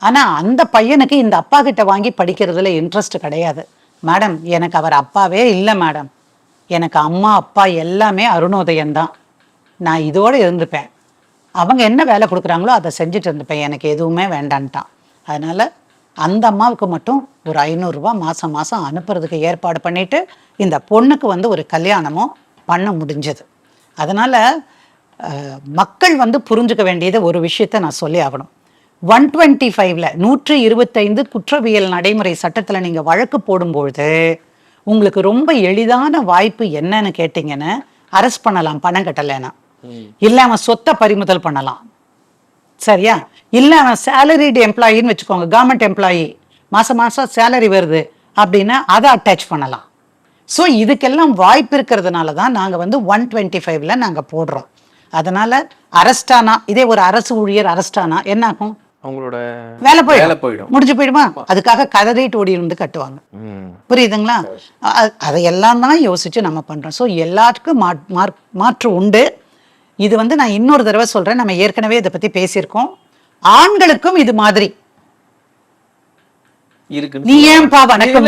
ஆனா அந்த பையனுக்கு இந்த அப்பா கிட்ட வாங்கி படிக்கிறதுல இன்ட்ரெஸ்ட் கிடையாது. மேடம், எனக்கு அவர் அப்பாவே இல்லை மேடம், எனக்கு அம்மா அப்பா எல்லாமே அருணோதயம் தான், நான் இதோடு இருந்துப்பேன், அவங்க என்ன வேலை கொடுக்குறாங்களோ அதை செஞ்சுட்டு இருந்துப்பேன், எனக்கு எதுவுமே வேண்டான்ட்டான். அதனால அந்த அம்மாவுக்கு மட்டும் ஒரு 500 ரூபாய் மாசம் மாசம் அனுப்புறதுக்கு ஏற்பாடு பண்ணிட்டு இந்த பொண்ணுக்கு வந்து ஒரு கல்யாணமும் பண்ண முடிஞ்சது. அதனால மக்கள் வந்து புரிஞ்சுக்க வேண்டியது ஒரு விஷயத்த நான் சொல்லி ஆகணும். 125ல 125 குற்றவியல் நடைமுறை சட்டத்துல நீங்க வழக்கு போடும்பொழுது உங்களுக்கு ரொம்ப எளிதான வாய்ப்பு என்னன்னு கேட்டீங்கன்னு, அரெஸ்ட் பண்ணலாம் பணம் கட்டலைன்னா, இல்ல அவன் சொத்தை பறிமுதல் பண்ணலாம், சரியா, இல்ல அவன் சேலரிடு எம்ப்ளாயின்னு வச்சுக்கோங்க, கவர்மெண்ட் எம்ப்ளாயி, மாசம் மாசம் சேலரி வருது அப்படின்னா அதை அட்டாச் பண்ணலாம். ஸோ இதுக்கெல்லாம் வாய்ப்பு இருக்கிறதுனால தான் நாங்கள் வந்து 125ல நாங்கள் போடுறோம். அதனால அரெஸ்டானா, இதே ஒரு அரசு ஊழியர் அரெஸ்டானா என்ன ஆகும்? அவங்களோட வேலை போயிடும், முடிஞ்சு போயிடுமா? அதுக்காக கதறிட்டு ஓடி இருந்து கட்டுவாங்க. புரியுதுங்களா? அதையெல்லாம் தான் யோசிச்சு நம்ம பண்றோம். ஸோ எல்லாத்துக்கும் மாற்று உண்டு. இது வந்து நான் இன்னொரு தடவை சொல்றேன், நம்ம ஏற்கனவே இதை பத்தி பேசியிருக்கோம். ஆண்களுக்கும் இது மாதிரி நீ ஏன்பா வணக்கம்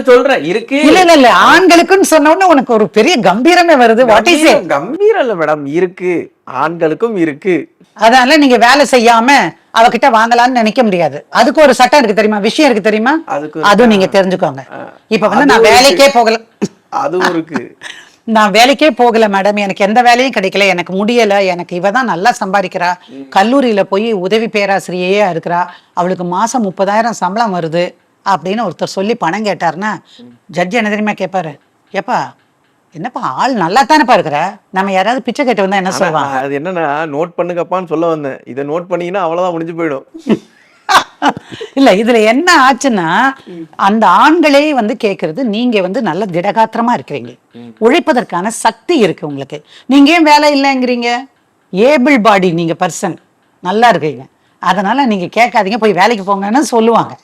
சொல்ற இருக்கு. இல்ல ஆண்களுக்குன்னு சொன்ன உடனே உனக்கு ஒரு பெரிய கம்பீரமே வருது. What is it? கம்பீரம் இல்ல மேடம், இருக்கு, ஆண்களுக்கும் இருக்கு. அதனால நீங்க வேலை செய்யாம அவகிட்ட வாங்கலாம்னு நினைக்க முடியாது. அதுக்கு ஒரு சட்டம் இருக்கு தெரியுமா, விஷயம் இருக்கு தெரியுமா, அதுவும் நீங்க தெரிஞ்சுக்கோங்க. இப்ப வந்து நான் வேலைக்கே போகல, அதுவும் இருக்கு. நான் வேலைக்கே போகல மேடம், எனக்கு எந்த வேலையும் கிடைக்கல, எனக்கு முடியல, எனக்கு இவதான் நல்லா சம்பாதிக்கிறா, கல்லூரியில போய் உதவி பேராசிரியையா இருக்கிறா, அவளுக்கு மாசம் 30,000 சம்பளம் வருது அப்படின்னு ஒருத்தர் சொல்லி பணம் கேட்டாருன்னா ஜட்ஜ் என்ன தெரியுமா கேட்பாரு, ஏப்பா என்னப்பா ஆள் நல்லா தானேப்பா இருக்கிற, நம்ம யாராவது பிச்சை கேட்டு வந்தா என்ன சொல்லுவாங்க? அது என்னன்னா நோட் பண்ணுங்கப்பான்னு சொல்ல வந்தேன், இதை நோட் பண்ணீங்கன்னா அவ்வளவுதான், முடிஞ்சு போயிடும். இல்ல இதுல என்ன ஆச்சுன்னா, அந்த ஆண்களே வந்து கேக்குறது, நீங்க வந்து நல்ல திடகாத்திரமா இருக்கிறீங்க, உழைப்பதற்கான சக்தி இருக்கு உங்களுக்கு, நீங்க ஏன் வேலை இல்லைங்கிறீங்க? ஏபிள் பாடி நீங்க பர்சன், நல்லா இருக்கீங்க, அதனால நீங்க கேட்காதீங்க, போய் வேலைக்கு போங்கன்னு சொல்லுவாங்க.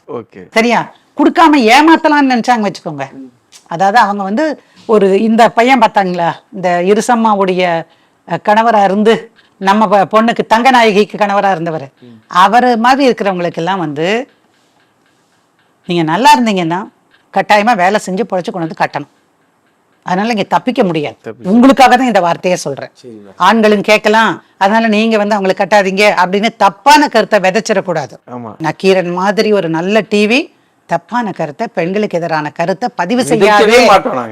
சரியா? கொடுக்காம ஏமாத்தலாம்னு நினைச்சாங்க வச்சுக்கோங்க. அதாவது அவங்க வந்து ஒரு இந்த பையன் பார்த்தாங்களா, இந்த இருசம்மாவுடைய கணவரா இருந்து நம்ம பொண்ணுக்கு தங்கநாயகிக்கு கணவரா இருந்தவர், அவர் மாதிரி இருக்கிறவங்களுக்கு எல்லாம் வந்து நீங்க நல்லா இருந்தீங்கன்னா கட்டாயமா வேலை செஞ்சு பொழைச்சு கொண்டு வந்து கட்டணும். அதனால இங்க தப்பிக்க முடியாது. உங்களுக்காக தான் இந்த வார்த்தையை சொல்றேன். ஆண்களும் கேட்கலாம், அதனால நீங்க வந்து அவங்களை கட்டாதீங்க அப்படின்னு தப்பான கருத்தை விதைச்சிடக்கூடாது. நக்கீரன் மாதிரி ஒரு நல்ல டிவி தப்பான கருத்தை, பெண்களுக்கு எதிரான கருத்தை பதிவு செய்யவே மாட்டோம்.